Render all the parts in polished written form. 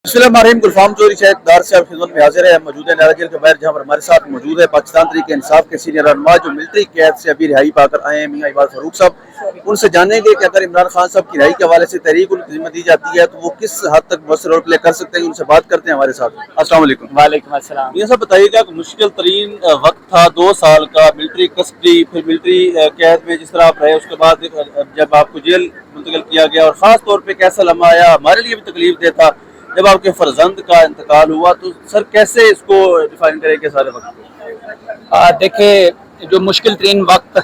बिस्मिल्लाहिर्रहमानिर्रहीम। गुलफाम चौधरी शायद दार से आप खिदमत में हाजिर है। मौजूद है नारा जेल के बाहर, जहाँ पर हमारे साथ मौजूद है पाकिस्तान तहरीक इंसाफ के सीनियर रहनुमा जो मिलिट्री कैद से अभी रिहाई पाकर आए हैं, मियां इबाद फारूक साहब। उनसे जानेंगे कि अगर इमरान खान साहब की रिहाई के हवाले से तहरीक उनकी जिम्मे दी जाती है तो वो किस हद तक मौसर रोल प्ले कर सकते हैं। उनसे बात करते हैं हमारे साथ। अस्सलाम वालेकुम। वालेकुम अस्सलाम। मियां साहब बताइएगा कि मुश्किल तरीन वक्त था 2 साल का, मिलिट्री कस्टडी, फिर मिलिट्री कैद में जिस तरह आप रहे, उसके बाद जब आपको जेल मुंतकिल किया गया, और ख़ास तौर पर कैसा लम्हा आया, हमारे लिए भी तकलीफ दे था जब आपके फर्जंद का इंतकाल हुआ, तो सर कैसे इसको डिफाइन करेंगे सारे वक्त को? देखिए, जो मुश्किल तरीन वक्त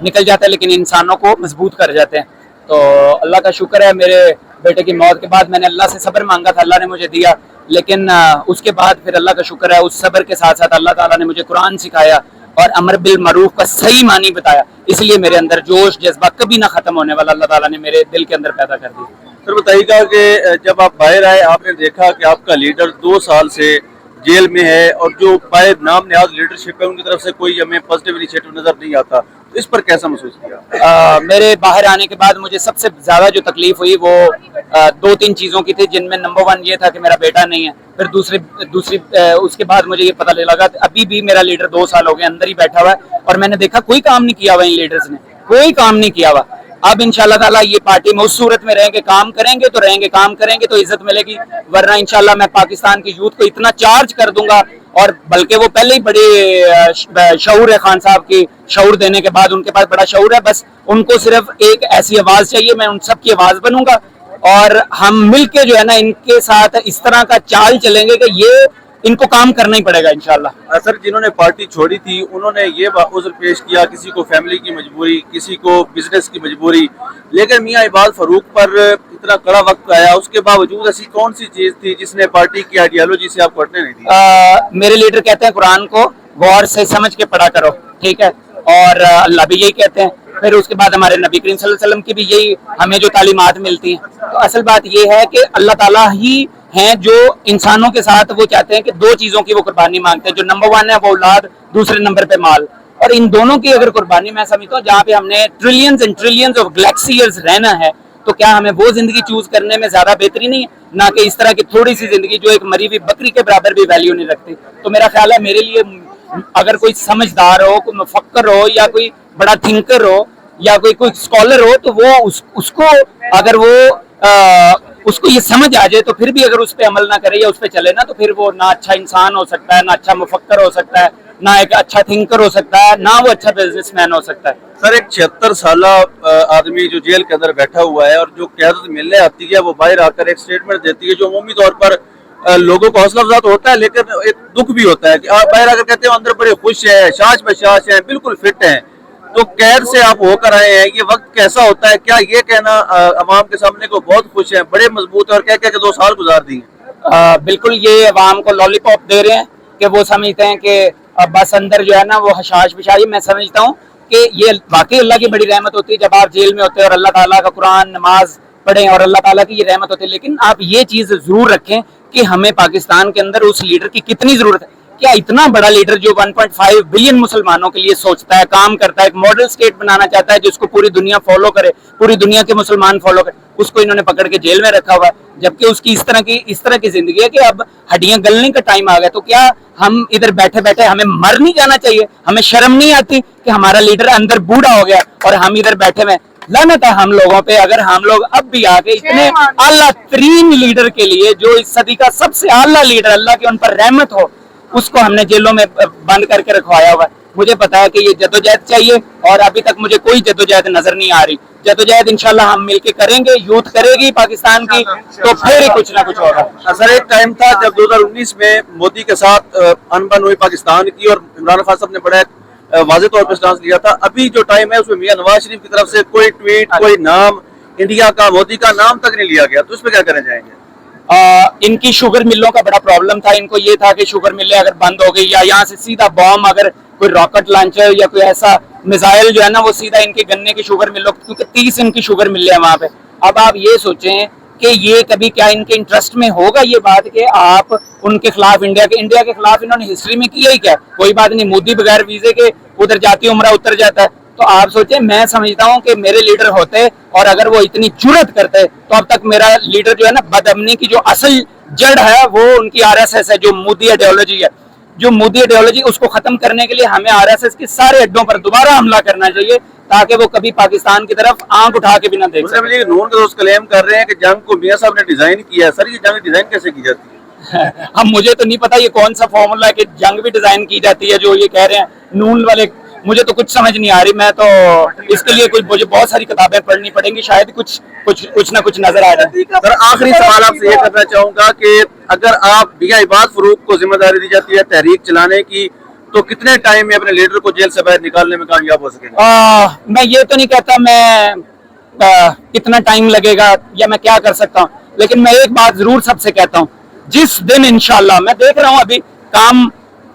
निकल जाता है लेकिन इंसानों को मजबूत कर जाते हैं। तो अल्लाह का शुक्र है, मेरे बेटे की मौत के बाद मैंने अल्लाह से सब्र मांगा था, अल्लाह ने मुझे दिया। लेकिन उसके बाद फिर अल्लाह का शुक्र है, उस सब्र के साथ साथ अल्लाह ताला ने मुझे कुरान सिखाया और अमर बिल मरूफ का सही मानी बताया। इसलिए मेरे अंदर जोश जज्बा कभी ना खत्म होने वाला अल्लाह ताला ने मेरे दिल के अंदर पैदा कर दिया। सर बताइएगा कि जब आप बाहर आए, आपने देखा कि आपका लीडर 2 साल से जेल में है और जो बाहर नाम निहाज लीडरशिप है उनकी तरफ से कोई हमें पॉजिटिव इनिशिएटिव नजर नहीं आता, तो इस पर कैसा महसूस किया? मेरे बाहर आने के बाद मुझे सबसे ज्यादा जो तकलीफ हुई वो 2-3 चीजों की थी, जिनमें नंबर 1 ये था कि मेरा बेटा नहीं है। फिर दूसरी उसके बाद मुझे ये पता लगा अभी भी मेरा लीडर 2 साल हो गए अंदर ही बैठा हुआ है और मैंने देखा कोई काम नहीं किया हुआ, इन लीडर्स ने कोई काम नहीं किया हुआ। अब इंशाल्लाह ताला ये पार्टी में उस सूरत में रहेंगे, काम करेंगे तो रहेंगे, काम करेंगे तो इज्जत मिलेगी, वरना इंशाल्लाह मैं पाकिस्तान की यूथ को इतना चार्ज कर दूंगा। और बल्कि वो पहले ही बड़ी शऊर है खान साहब की, शऊर देने के बाद उनके पास बड़ा शऊर है, बस उनको सिर्फ एक ऐसी आवाज चाहिए, मैं उन सब की आवाज बनूंगा और हम मिलके जो है ना इनके साथ इस तरह का चाल चलेंगे कि ये इनको काम करना ही पड़ेगा इंशाल्लाह। सर जिन्होंने पार्टी छोड़ी थी उन्होंने ये उज़्र पेश किया, किसी को फैमिली की मजबूरी, किसी को बिजनेस की मजबूरी, लेकिन मियां इबाद फारूक पर इतना कड़ा वक्त आया, उसके बावजूद ऐसी कौन सी चीज थी जिसने पार्टी की आइडियोलॉजी से आपको हटने नहीं दिया? मेरे लीडर कहते हैं कुरान को गौर से समझ के पढ़ा करो, ठीक है, और अल्लाह भी यही कहते हैं। फिर उसके बाद हमारे नबी करीम सल्लल्लाहु अलैहि वसल्लम की भी यही हमें जो तालीमात मिलती हैं। तो असल बात ये है कि अल्लाह ताला ही हैं जो इंसानों के साथ वो चाहते हैं कि 2 चीजों की वो कुर्बानी मांगते हैं, जो नंबर 1 है वो औलाद, दूसरे नंबर पे माल। और इन दोनों की अगर कुर्बानी मैं समझता हूँ, जहाँ पे हमने trillions and trillions of Galaxy years रहना है, तो क्या हमें वो जिंदगी चूज करने में ज्यादा बेहतरी नहीं है, ना कि इस तरह की थोड़ी सी जिंदगी जो एक मरी हुई बकरी के बराबर भी वैल्यू नहीं रखती। तो मेरा ख्याल है मेरे लिए अगर कोई समझदार हो, कोई मुफक्कर हो, या कोई बड़ा थिंकर हो, या कोई स्कॉलर हो, तो वो उसको अगर वो उसको ये समझ आ जाए तो फिर भी अगर उस पर अमल ना करे या उस पर चले ना, तो फिर वो ना अच्छा इंसान हो सकता है, ना अच्छा मुफक्कर हो सकता है, ना एक अच्छा थिंकर हो सकता है, ना वो अच्छा बिजनेसमैन हो सकता है। सर एक 76 साल आदमी जो जेल के अंदर बैठा हुआ है और जो क़यादत मिलने आती है, वो बाहर आकर एक स्टेटमेंट देती है जो अमूमी तौर पर लोगों को हौसला अफजा तो होता है, लेकिन एक दुख भी होता है कि आप बाहर आकर कहते हैं अंदर बड़े खुश है, शाश बशाश है, बिल्कुल फिट है। तो कैद से आप होकर आए हैं, ये वक्त कैसा होता है? क्या ये कहना अवाम के सामने को बहुत खुश है, बड़े मजबूत है और क्या क्या 2 साल गुजार दिए? बिल्कुल ये अवाम को लॉलीपॉप दे रहे हैं कि वो समझते हैं कि बस अंदर जो है ना वो हशाश बिशाई। मैं समझता हूँ कि ये वाकई अल्लाह की बड़ी रहमत होती है जब आप जेल में होते हैं और अल्लाह ताला का कुरान नमाज पढ़ें, और अल्लाह ताला की ये रहमत होती है। लेकिन आप ये चीज जरूर रखें कि हमें पाकिस्तान के अंदर उस लीडर की कितनी जरूरत है। क्या इतना बड़ा लीडर जो 1.5 बिलियन मुसलमानों के लिए सोचता है, काम करता है, एक मॉडल स्टेट बनाना चाहता है जिसको पूरी दुनिया फॉलो करे, पूरी दुनिया के मुसलमान फॉलो करे, उसको इन्होंने पकड़ के जेल में रखा हुआ है, जबकि उसकी इस तरह की जिंदगी है कि अब हड्डियां गलने का टाइम आ गया। तो क्या हम इधर बैठे बैठे हमें मर नहीं जाना चाहिए? हमें शर्म नहीं आती कि हमारा लीडर अंदर बूढ़ा हो गया और हम इधर बैठे हुए? लानत है हम लोगों पे अगर हम लोग अब भी आके इतने आला तरीन लीडर के लिए, जो इस सदी का सबसे आला लीडर, अल्लाह की उन पर रहमत हो, उसको हमने जेलों में बंद करके रखवाया हुआ है। मुझे पता है कि ये जदोजहद चाहिए और अभी तक मुझे कोई जदोजहद नजर नहीं आ रही। जदोजहद इंशाल्लाह हम मिलके करेंगे, यूथ करेगी पाकिस्तान की, तो फिर ही कुछ ना कुछ होगा। सर एक टाइम था जब 2019 में मोदी के साथ अनबन हुई पाकिस्तान की और इमरान खान साहब ने बड़ा वाज़ेह तौर पर स्टांस लिया था। अभी जो टाइम है उसमें मियां नवाज शरीफ की तरफ से कोई ट्वीट, कोई नाम इंडिया का, मोदी का नाम तक नहीं लिया गया, तो इस पर क्या करना चाहेंगे? इनकी शुगर मिलों का बड़ा प्रॉब्लम था। इनको ये था कि शुगर मिलें अगर बंद हो गई या यहाँ से सीधा बॉम्ब, अगर कोई रॉकेट लॉन्चर या कोई ऐसा मिसाइल जो है ना वो सीधा इनके गन्ने की शुगर मिलों, क्योंकि 30 इनकी शुगर मिल है वहां पे। अब आप ये सोचें कि ये कभी क्या इनके इंटरेस्ट में होगा ये बात कि आप उनके खिलाफ इंडिया के खिलाफ इन्होंने हिस्ट्री में किया ही क्या? कोई बात नहीं, मोदी बगैर वीजे के उधर जाती उम्रा उतर जाता है। तो आप सोचिए, मैं समझता हूँ कि मेरे लीडर होते और अगर वो इतनी जुर्रत करते तो अब तक मेरा लीडर जो है ना, बदअमनी की जो असल जड़ है वो उनकी आरएसएस है, जो मोदी आइडियोलॉजी है, जो मोदी आइडियोलॉजी, उसको खत्म करने के लिए हमें आरएसएस के सारे अड्डों पर दोबारा हमला करना चाहिए ताकि वो कभी पाकिस्तान की तरफ आंख उठा के भी ना देख मुस्लिम लीग नून के दोस्त क्लेम कर रहे हैं कि जंग को मियां साहब ने डिजाइन किया है। सर ये जंग डिजाइन कैसे की जाती है? अब मुझे तो नहीं पता ये कौन सा फॉर्मूला है कि जंग भी डिजाइन की जाती है जो ये कह रहे हैं नून वाले, मुझे तो कुछ समझ नहीं आ रही। मैं तो इसके लिए कुछ, मुझे बहुत सारी किताबें पढ़नी पड़ेंगी, शायद कुछ ना कुछ नजर आ जाए। सर आखिरी सवाल आपसे ये करना चाहूंगा कि अगर आप मियां इबाद फरूक को जिम्मेदारी दी जाती है तहरीक चलाने की, तो कितने टाइम में अपने लीडर को जेल से बाहर निकालने में कामयाब हो सकेंगे? मैं ये तो नहीं कहता मैं कितना टाइम लगेगा या मैं क्या कर सकता हूँ, लेकिन मैं एक बात जरूर सबसे कहता हूँ, जिस दिन इंशाल्लाह, मैं देख रहा हूँ अभी काम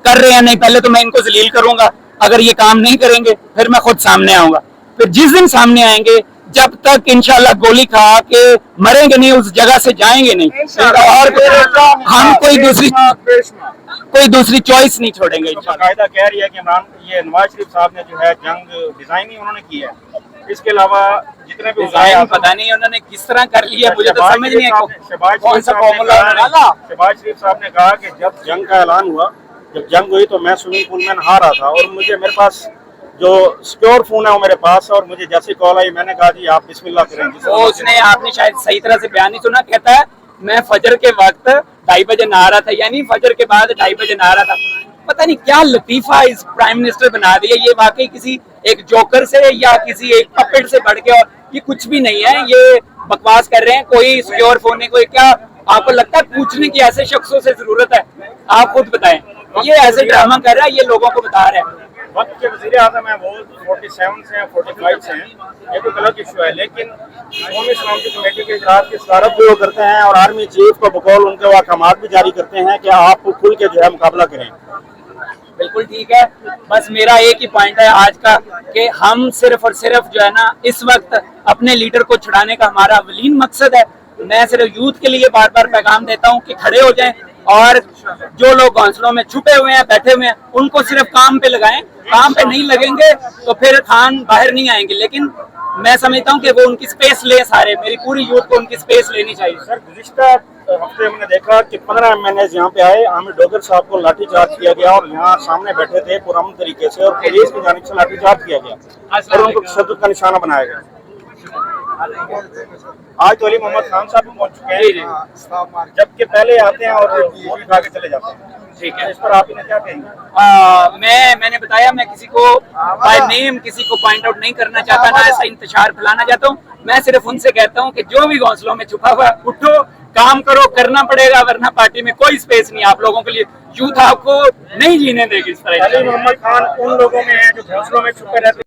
कर रहे हैं नहीं, पहले तो मैं इनको जलील करूंगा, अगर ये काम नहीं करेंगे फिर मैं खुद सामने आऊंगा। फिर जिस दिन सामने आएंगे, जब तक इंशाल्लाह गोली खा के मरेंगे नहीं, उस जगह से जाएंगे नहीं, और हम कोई दूसरी चॉइस नहीं छोड़ेंगे। बाकायदा कह रही है कि इमरान, ये नवाज शरीफ साहब ने जो है जंग डिजाइन ही उन्होंने की है, इसके अलावा जितने भी डिजाइन पता नहीं उन्होंने किस तरह कर लिया, मुझे तो समझ नहीं है कौन सा फॉर्मूला डाला। शहबाज शरीफ साहब ने कहा कि जब जंग का ऐलान हुआ, जब जंग हुई तो मैं स्विमिंग पूल में नहा रहा था और मेरे पास जो सिक्योर फोन है वो मेरे पास है, और मुझे जैसे कॉल आई मैंने कहा जी आप बिस्मिल्लाह करें। उसने, आपने शायद सही तरह से बयान नहीं सुना, कहता है मैं फजर के वक्त 2:30 बजे नहा रहा था, यानी फजर के बाद 2:30 बजे नहा रहा था। पता नहीं क्या लतीफा इस प्राइम मिनिस्टर बना दिया, ये वाकई किसी एक जोकर से या किसी एक पपेट से बढ़ के, और ये कुछ भी नहीं है, ये बकवास कर रहे हैं। कोई सिक्योर फोन है, कोई क्या आपको लगता है पूछने की ऐसे शख्सों से जरूरत है? आप खुद बताएं, ये ऐसे ड्रामा कर रहा है, ये लोगों को बता रहा है। वक्त के वज़ीर आज़म है वो 47 से हैं, 45 से हैं, ये तो गलत इशू है, लेकिन कौमी सलामती कमेटी के इजलास की सदारत भी वो करते हैं और आर्मी चीफ को बकौल उनके अहकामात भी जारी करते हैं कि आप खुल के जो है मुकाबला करें। बिल्कुल ठीक है, बस मेरा एक ही पॉइंट है आज का कि हम सिर्फ और सिर्फ जो है ना, इस वक्त अपने लीडर को छुड़ाने का हमारा अवलीन मकसद है। मैं सिर्फ यूथ के लिए बार बार पैगाम देता हूँ कि खड़े हो जाएं, और जो लोग घोंसलों में छुपे हुए हैं, बैठे हुए हैं, उनको सिर्फ काम पे लगाएं। काम पे नहीं लगेंगे तो फिर खान बाहर नहीं आएंगे, लेकिन मैं समझता हूँ कि वो उनकी स्पेस ले, सारे मेरी पूरी यूथ को उनकी स्पेस लेनी चाहिए। सर गुज़िश्ता हफ्ते हमने देखा कि 15 MNAs यहाँ पे आए, आमिर डोगर साहब को लाठीचार्ज किया गया और यहाँ सामने बैठे थे पुरअमन तरीके से, और पुलिस की जानिब से लाठीचार्ज किया गया और उनको तशद्दुद का निशाना बनाया गया। आज तो अली मोहम्मद खान साहब भी पहुंच चुके हैं, जबकि पहले आते हैं और वोट उठा के चले जाते हैं। ठीक है, इस पर आप इन्हें क्या कहेंगे? मैंने बताया, मैं किसी को बाय नेम किसी को पॉइंट आउट नहीं करना चाहता, ना ऐसा इंतशार फैलाना चाहता हूँ। मैं सिर्फ उनसे कहता हूँ कि जो भी घोंसलों में छुपा हुआ, उठो, काम करो, करना पड़ेगा, वरना पार्टी में कोई स्पेस नहीं आप लोगों के लिए। यूथ आपको नहीं जीने देगी इस तरह। अली मोहम्मद खान उन लोगों में है जो घोंसलों में छुपे रहते हैं।